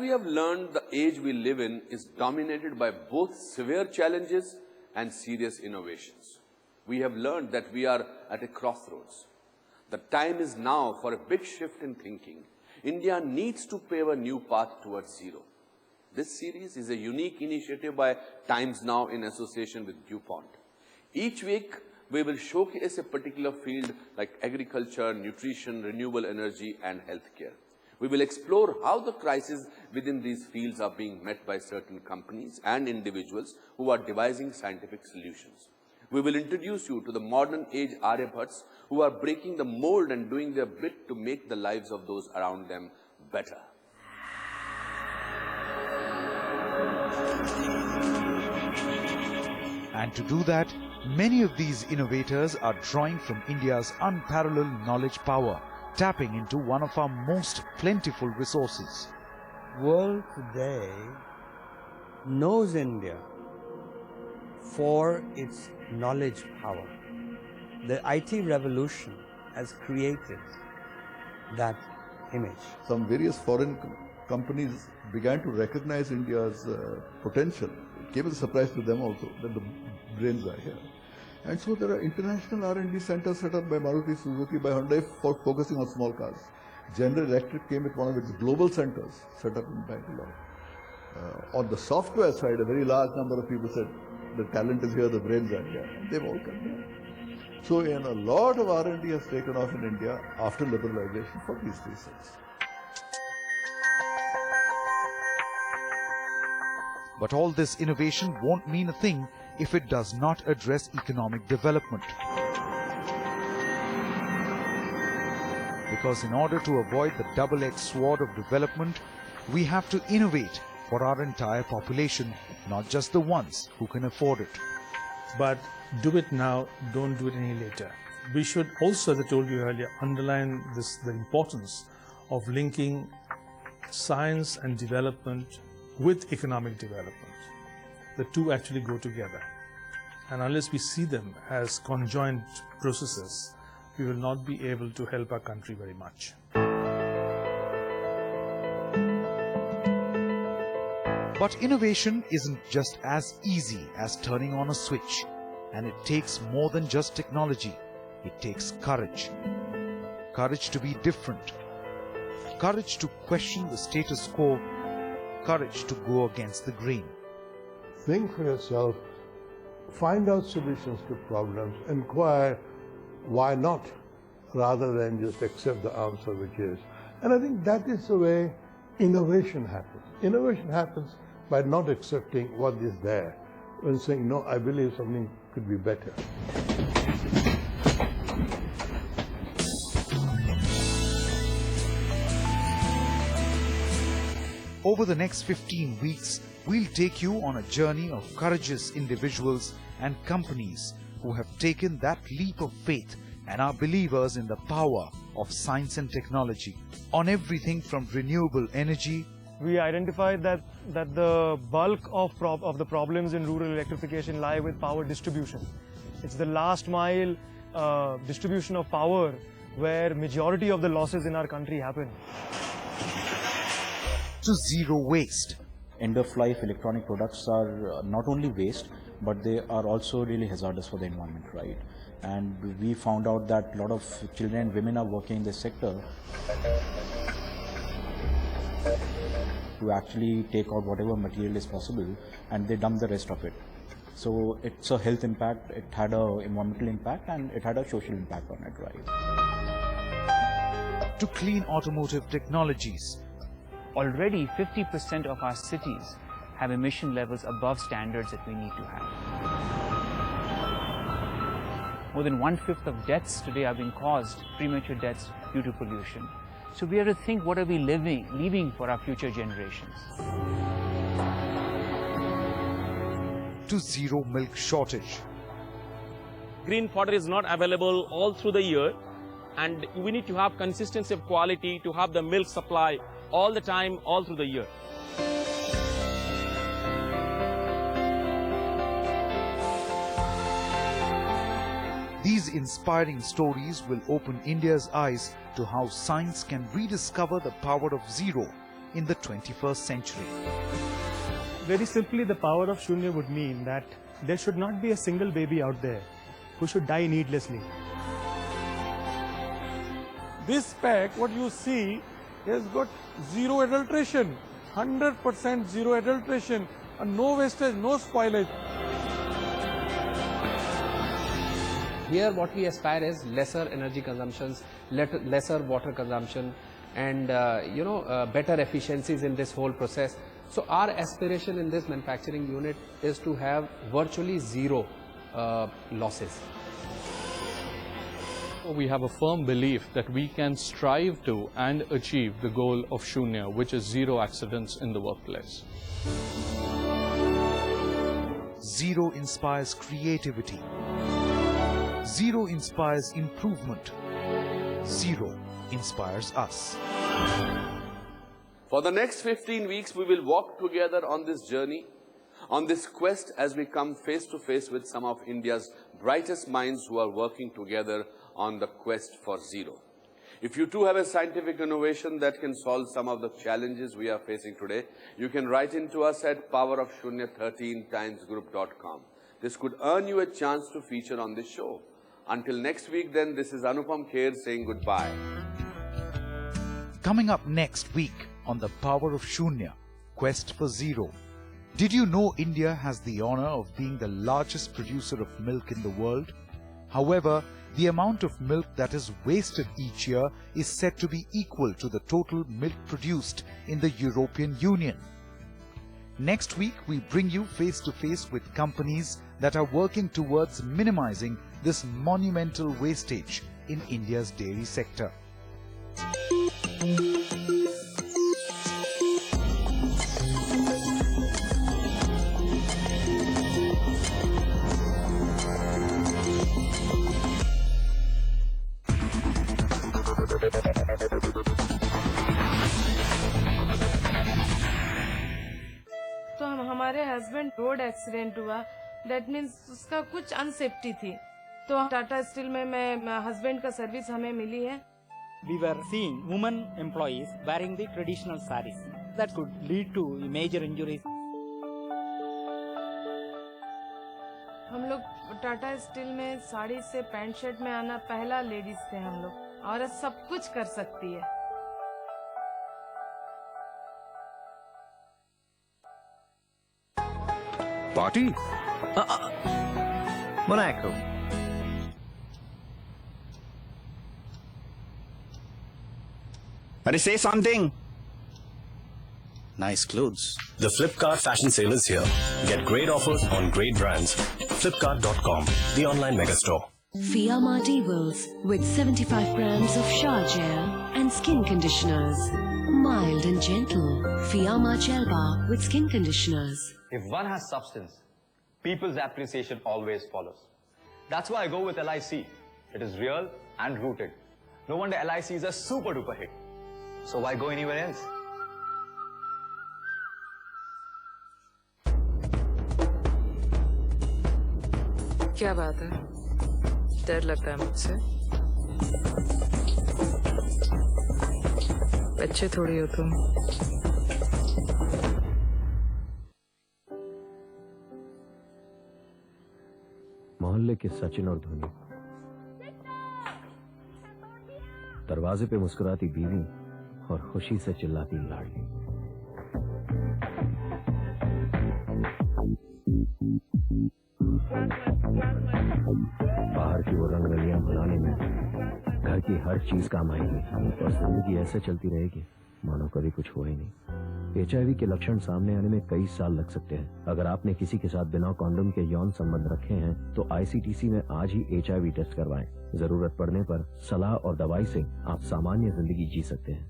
we have learned, the age we live in is dominated by both severe challenges and serious innovations. We have learned that we are at a crossroads. The time is now for a big shift in thinking. India needs to pave a new path towards zero. This series is a unique initiative by Times Now in association with DuPont. Each week, we will showcase a particular field like agriculture, nutrition, renewable energy, and healthcare. We will explore how the crises within these fields are being met by certain companies and individuals who are devising scientific solutions. We will introduce you to the modern age Aryabhats who are breaking the mold and doing their bit to make the lives of those around them better. And to do that, many of these innovators are drawing from India's unparalleled knowledge power, tapping into one of our most plentiful resources. World today knows India for its knowledge power. The IT revolution has created that image. Some various foreign companies began to recognize India's potential. It came as a surprise to them also that the brains are here. And so there are international R&D centers set up by Maruti Suzuki, by Hyundai for focusing on small cars. General Electric came with one of its global centers set up in Bangalore. On the software side, a very large number of people said, the talent is here, the brains are here. And they've all come here. So a lot of R&D has taken off in India after liberalization for these reasons. But all this innovation won't mean a thing if it does not address economic development. Because in order to avoid the double-edged sword of development, we have to innovate for our entire population, not just the ones who can afford it. But do it now, don't do it any later. We should also, as I told you earlier, underline the importance of linking science and development with economic development. The two actually go together. And unless we see them as conjoined processes, we will not be able to help our country very much. But innovation isn't just as easy as turning on a switch. And it takes more than just technology. It takes courage. Courage to be different. Courage to question the status quo. Courage to go against the grain. Think for yourself, find out solutions to problems, inquire why not, rather than just accept the answer which is. And I think that is the way innovation happens. Innovation happens by not accepting what is there and saying, no, I believe something could be better. Over the next 15 weeks, we'll take you on a journey of courageous individuals and companies who have taken that leap of faith and are believers in the power of science and technology. On everything from renewable energy. We identified that the bulk of the problems in rural electrification lie with power distribution. It's the last mile distribution of power where majority of the losses in our country happen. To zero waste. End-of-life electronic products are not only waste, but they are also really hazardous for the environment, right? And we found out that a lot of children and women are working in this sector to actually take out whatever material is possible and they dump the rest of it. So it's a health impact, it had an environmental impact, and it had a social impact on it, right? To clean automotive technologies. Already 50% of our cities have emission levels above standards that we need to have. More than 1/5 of deaths today are being caused, premature deaths, due to pollution. So we have to think, what are we leaving for our future generations? To zero milk shortage. Green fodder is not available all through the year, and we need to have consistency of quality to have the milk supply all the time, all through the year. These inspiring stories will open India's eyes to how science can rediscover the power of zero in the 21st century. Very simply, the power of Shunya would mean that there should not be a single baby out there who should die needlessly. This pack, what you see, has got zero adulteration, 100% zero adulteration, and no wastage, no spoilage. Here what we aspire is lesser energy consumptions, lesser water consumption, and better efficiencies in this whole process. So our aspiration in this manufacturing unit is to have virtually zero losses. We have a firm belief that we can strive to and achieve the goal of Shunya, which is zero accidents in the workplace. Zero inspires creativity. Zero inspires improvement. Zero inspires us. For the next 15 weeks, we will walk together on this journey, on this quest as we come face to face with some of India's brightest minds who are working together on the quest for zero. If you too have a scientific innovation that can solve some of the challenges we are facing today, you can write into us at powerofshunya13timesgroup.com. This could earn you a chance to feature on this show. Until next week then, this is Anupam Kher saying goodbye. Coming up next week on The Power of Shunya, Quest for Zero. Did you know India has the honor of being the largest producer of milk in the world? However, the amount of milk that is wasted each year is said to be equal to the total milk produced in the European Union. Next week, we bring you face to face with companies that are working towards minimizing this monumental wastage in India's dairy sector. तो हमारे husband road accident हुआ, that means उसका कुछ unsafety थी, तो Tata steel में मैं husband का सर्विस हमें मिली है. We were seeing women employees wearing the traditional sarees. That could lead to major injuries. हम लोग टाटा स्टील में साड़ी से पैंट शर्ट में आना पहला लेडीज थे हम लोग. औरत सब कुछ कर सकती है. Party? Monaco. Say something. Nice clothes. The Flipkart fashion sale is here. Get great offers on great brands. Flipkart.com, the online megastore. Fiamma Devils with 75 grams of shower gel and skin conditioners. Mild and gentle. Fiamma Gel Bar with skin conditioners. If one has substance, people's appreciation always follows. That's why I go with LIC. It is real and rooted. No wonder LIC is a super duper hit. So why go anywhere else? क्या बात है? डर लगता है मुझसे? अच्छे थोड़ी हो तुम. मोहल्ले के सचिन और धोनी, दरवाजे पे मुस्कुराती बीवी और खुशी से चिल्लाती लाडली. बाहर की वो रंगरलियां भुलाने में घर की हर चीज काम आएगी और जिंदगी ऐसे चलती रहेगी मानो कभी कुछ हो ही नहीं. HIV के लक्षण सामने आने में कई साल लग सकते हैं. अगर आपने किसी के साथ बिना कॉन्डोम के यौन संबंध रखे हैं तो ICTC में आज ही HIV टेस्ट करवाएं. जरूरत पड़ने पर सलाह और दवाई से आप सामान्य जिंदगी जी सकते हैं.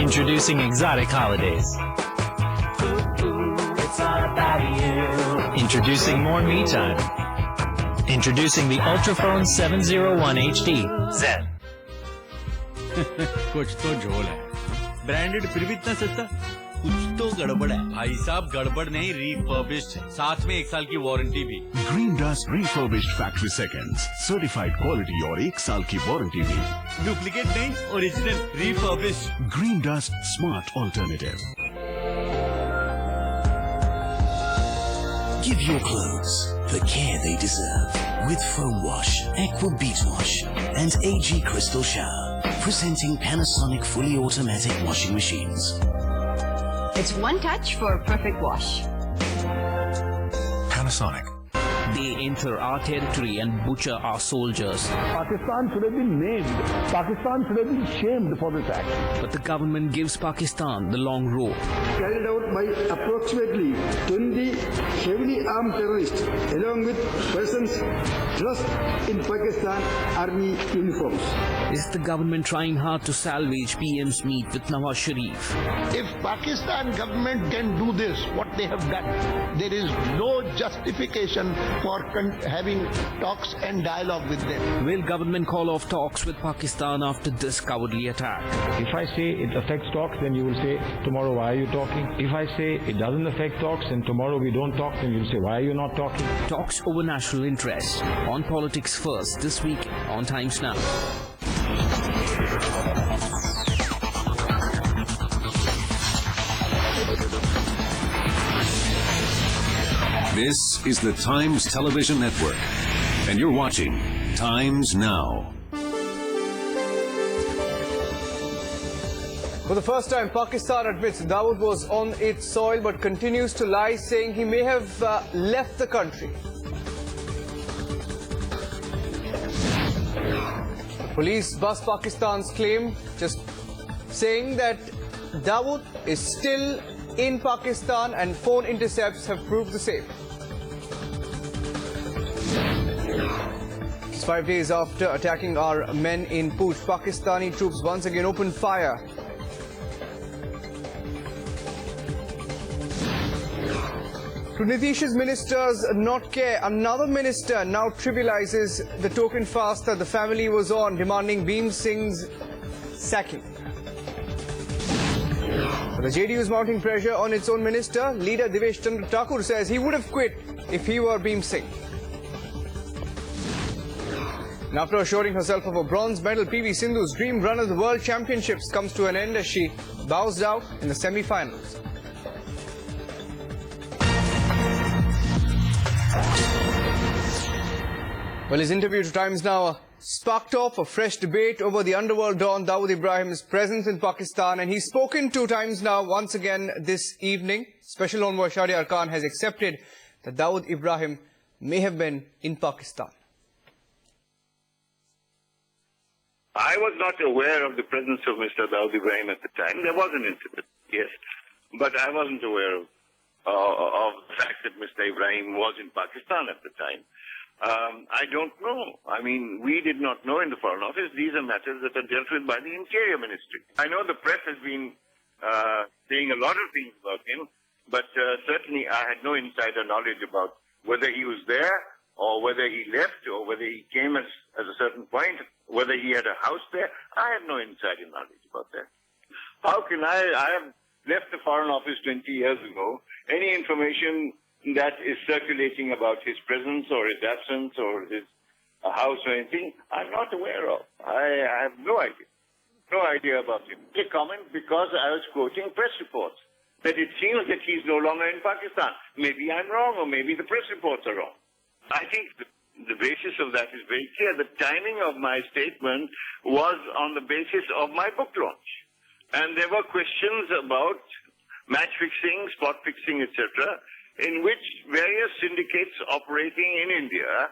Introducing exotic holidays. Introducing more me time. Introducing the Ultraphone 701 HD Zen. कुछ तो झोल है. ब्रांडेड फिर भी इतना सस्ता, कुछ तो गड़बड़ है। भाई साहब गड़बड़ नहीं, रिफर्बिश्ड है, साथ में 1 साल की वारंटी भी। Green Dust Refurbished Factory Seconds, certified quality और 1 साल की वारंटी भी। डुप्लीकेट नहीं, original refurbished. Green Dust Smart Alternative. Give your clothes the care they deserve with Foam Wash, Aqua Beat Wash and AG Crystal Shower. Presenting Panasonic fully automatic washing machines. It's one touch for a perfect wash. Panasonic. They enter our territory and butcher our soldiers. Pakistan should have been named. Pakistan should have been shamed for this act. But the government gives Pakistan the long rope. Carried out by approximately 20 heavily armed terrorists along with persons dressed in Pakistan army uniforms. Is the government trying hard to salvage PM's meet with Nawaz Sharif? If Pakistan government can do this, what they have done, there is no justification for having talks and dialogue with them. Will government call off talks with Pakistan after this cowardly attack? If I say it affects talks, then you will say, tomorrow why are you talking? If I say it doesn't affect talks and tomorrow we don't talk, then you'll say, why are you not talking? Talks over national interest. On Politics First this week on Times Now. This is the Times Television Network, and you're watching Times Now. For the first time, Pakistan admits Dawood was on its soil but continues to lie, saying he may have left the country. Police bust Pakistan's claim, just saying that Dawood is still in Pakistan and phone intercepts have proved the same. Just 5 days after attacking our men in Pooch, Pakistani troops once again opened fire. To Nitish's ministers not care, another minister now trivializes the token fast that the family was on, demanding Bhim Singh's sacking. The JDU is mounting pressure on its own minister. Leader Devesh Chandra Thakur says he would have quit if he were Bhim Singh. And after assuring herself of a bronze medal, PV Sindhu's dream run of the World Championships comes to an end as she bows out in the semi-finals. Well, his interview to Times Now sparked off a fresh debate over the underworld don Dawood Ibrahim's presence in Pakistan, and he's spoken to Times Now once again this evening. Special Envoy Shahryar Khan has accepted that Dawood Ibrahim may have been in Pakistan. I was not aware of the presence of Mr. Dawood Ibrahim at the time. There was an incident, yes, but I wasn't aware of the fact that Mr. Ibrahim was in Pakistan at the time. I don't know. I mean, we did not know in the Foreign Office. These are matters that are dealt with by the Interior Ministry. I know the press has been saying a lot of things about him, but certainly I had no insider knowledge about whether he was there or whether he left or whether he came at a certain point, whether he had a house there. I have no insider knowledge about that. How can I have left the Foreign Office 20 years ago. Any information that is circulating about his presence or his absence or his house or anything, I'm not aware of. I have no idea. No idea about him. A comment because I was quoting press reports that it seems that he's no longer in Pakistan. Maybe I'm wrong or maybe the press reports are wrong. I think the basis of that is very clear. The timing of my statement was on the basis of my book launch. And there were questions about match fixing, spot fixing, etc., in which various syndicates operating in India